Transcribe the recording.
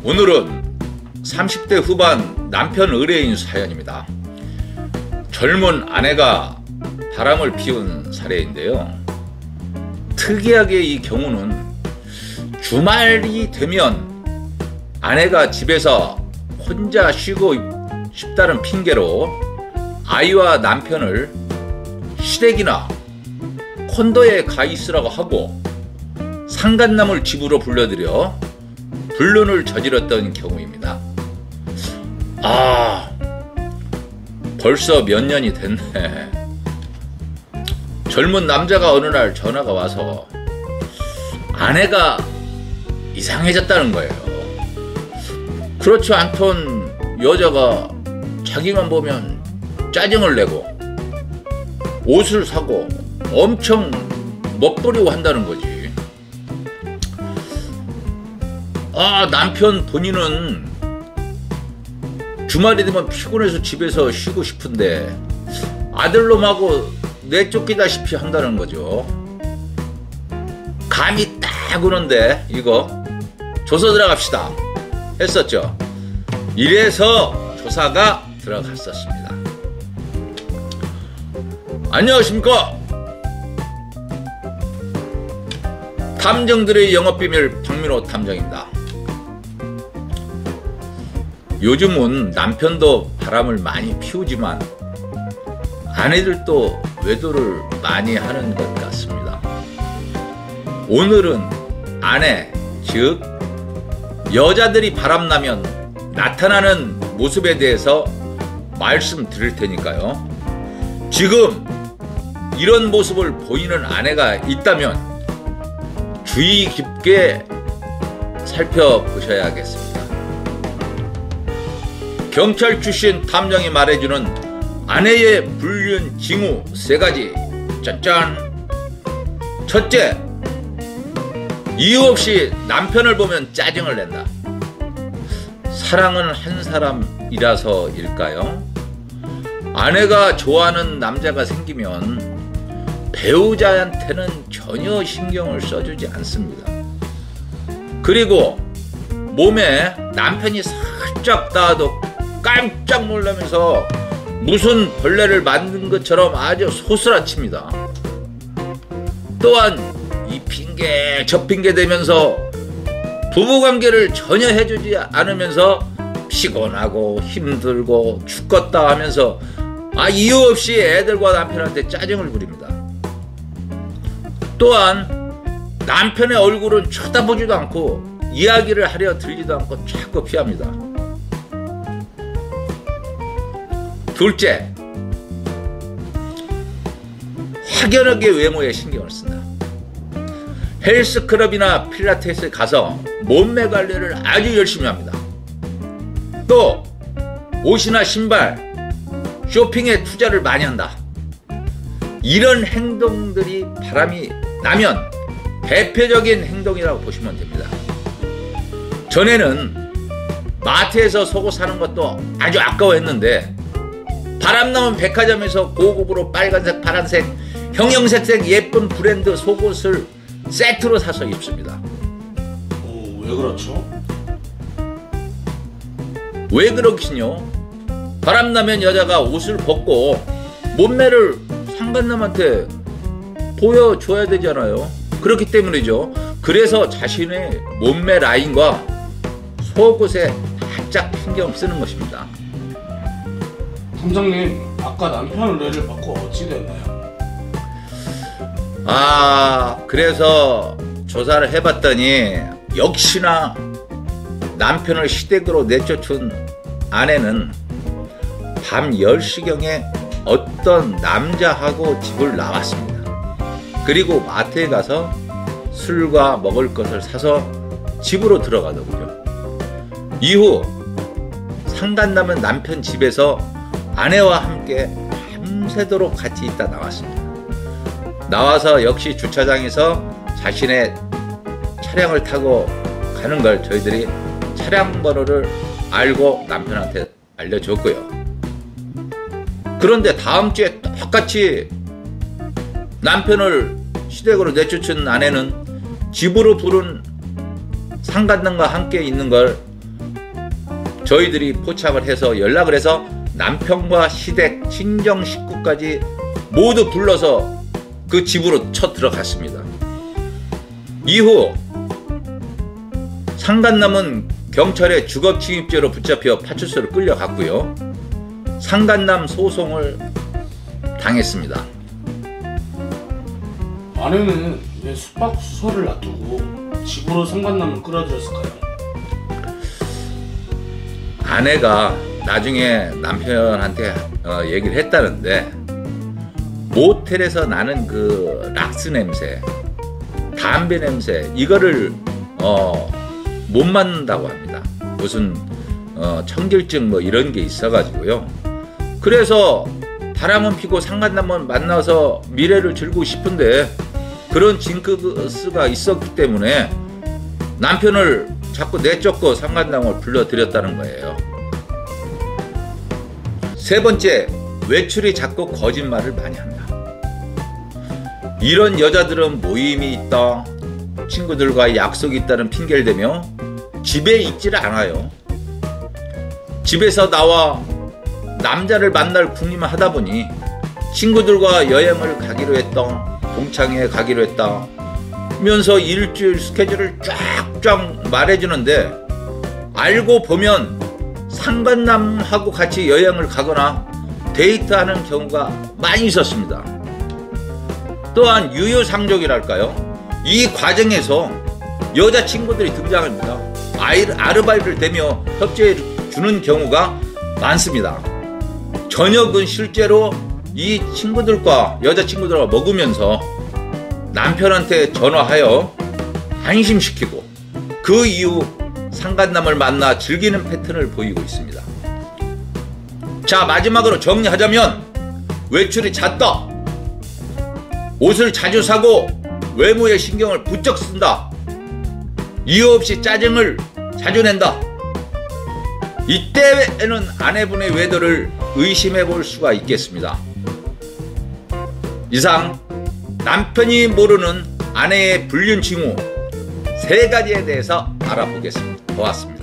오늘은 30대 후반 남편 의뢰인 사연입니다. 젊은 아내가 바람을 피운 사례인데요. 특이하게 이 경우는 주말이 되면 아내가 집에서 혼자 쉬고 싶다는 핑계로 아이와 남편을 시댁이나 콘도에 가 있으라고 하고 상간남을 집으로 불러들여 불륜을 저질렀던 경우입니다. 벌써 몇 년이 됐네. 젊은 남자가 어느 날 전화가 와서 아내가 이상해졌다는 거예요. 그렇지 않던 여자가 자기만 보면 짜증을 내고 옷을 사고 엄청 멋부리고 한다는 거지. 남편 본인은 주말이 되면 피곤해서 집에서 쉬고 싶은데 아들놈하고 내쫓기다시피 한다는 거죠. 감이 딱 오는데 이거 조사 들어갑시다 했었죠. 이래서 조사가 들어갔었습니다. 안녕하십니까. 탐정들의 영업비밀 박민호 탐정입니다. 요즘은 남편도 바람을 많이 피우지만 아내들도 외도를 많이 하는 것 같습니다. 오늘은 아내, 즉 여자들이 바람나면 나타나는 모습에 대해서 말씀드릴 테니까요. 지금 이런 모습을 보이는 아내가 있다면 주의 깊게 살펴보셔야겠습니다. 경찰 출신 탐정이 말해주는 아내의 불륜 징후 3가지. 짠짠. 첫째, 이유 없이 남편을 보면 짜증을 낸다. 사랑은 한 사람이라서일까요? 아내가 좋아하는 남자가 생기면 배우자한테는 전혀 신경을 써주지 않습니다. 그리고 몸에 남편이 살짝 닿아도 깜짝 놀라면서 무슨 벌레를 만든 것처럼 아주 소스라칩니다. 또한 이 핑계 저 핑계 대면서 부부관계를 전혀 해주지 않으면서 피곤하고 힘들고 죽겠다 하면서 이유 없이 애들과 남편한테 짜증을 부립니다. 또한 남편의 얼굴은 쳐다보지도 않고 이야기를 하려 들지도 않고 자꾸 피합니다. 둘째, 확연하게 외모에 신경을 쓴다. 헬스클럽이나 필라테스에 가서 몸매 관리를 아주 열심히 합니다. 또 옷이나 신발, 쇼핑에 투자를 많이 한다. 이런 행동들이 바람이 나면 대표적인 행동이라고 보시면 됩니다. 전에는 마트에서 속옷 사는 것도 아주 아까워했는데 바람 나면 백화점에서 고급으로 빨간색, 파란색, 형형색색 예쁜 브랜드 속옷을 세트로 사서 입습니다. 왜 그렇죠? 왜 그렇긴요? 바람 나면 여자가 옷을 벗고 몸매를 상간남한테 보여줘야 되잖아요. 그렇기 때문이죠. 그래서 자신의 몸매 라인과 속옷에 바짝 신경 쓰는 것입니다. 탐정님, 아까 남편 의뢰를 받고 어찌 됐나요? 그래서 조사를 해봤더니 역시나 남편을 시댁으로 내쫓은 아내는 밤 10시경에 어떤 남자하고 집을 나왔습니다. 그리고 마트에 가서 술과 먹을 것을 사서 집으로 들어가더군요. 이후 상간남은 남편 집에서 아내와 함께 밤새도록 같이 있다 나왔습니다. 나와서 역시 주차장에서 자신의 차량을 타고 가는 걸 저희들이 차량 번호를 알고 남편한테 알려줬고요. 그런데 다음 주에 똑같이 남편을 시댁으로 내쫓은 아내는 집으로 부른 상간남과 함께 있는 걸 저희들이 포착을 해서 연락을 해서 남편과 시댁, 친정 식구까지 모두 불러서 그 집으로 쳐 들어갔습니다. 이후 상간남은 경찰에 주거침입죄로 붙잡혀 파출소로 끌려갔고요. 상간남 소송을 당했습니다. 아내는 왜 숙박수서를 놔두고 집으로 상간남을 끌어들였을까요? 아내가 나중에 남편한테 얘기를 했다는데, 모텔에서 나는 그 락스 냄새, 담배 냄새, 이거를 못 맡는다고 합니다. 무슨 청결증 뭐 이런 게 있어가지고요. 그래서 바람은 피고 상간남은 만나서 미래를 즐기고 싶은데 그런 징크스가 있었기 때문에 남편을 자꾸 내쫓고 상간남을 불러들였다는 거예요. 세 번째, 외출이 자꾸 거짓말을 많이 한다. 이런 여자들은 모임이 있다, 친구들과 약속이 있다는 핑계를 대며 집에 있지를 않아요. 집에서 나와 남자를 만날 궁리만 하다 보니 친구들과 여행을 가기로 했다, 동창회 가기로 했다 면서 일주일 스케줄을 쫙쫙 말해주는데, 알고 보면 상간남하고 같이 여행을 가거나 데이트하는 경우가 많이 있었습니다. 또한 유유상종이랄까요? 이 과정에서 여자친구들이 등장합니다. 아르바이트를 대며 협조해 주는 경우가 많습니다. 저녁은 실제로 이 친구들과 여자친구들과 먹으면서 남편한테 전화하여 안심시키고 그 이후 상간남을 만나 즐기는 패턴을 보이고 있습니다. 자, 마지막으로 정리하자면, 외출이 잦다, 옷을 자주 사고 외모에 신경을 부쩍 쓴다, 이유 없이 짜증을 자주 낸다. 이때에는 아내분의 외도를 의심해 볼 수가 있겠습니다. 이상 남편이 모르는 아내의 불륜 징후 3가지에 대해서 알아보겠습니다. 고맙습니다.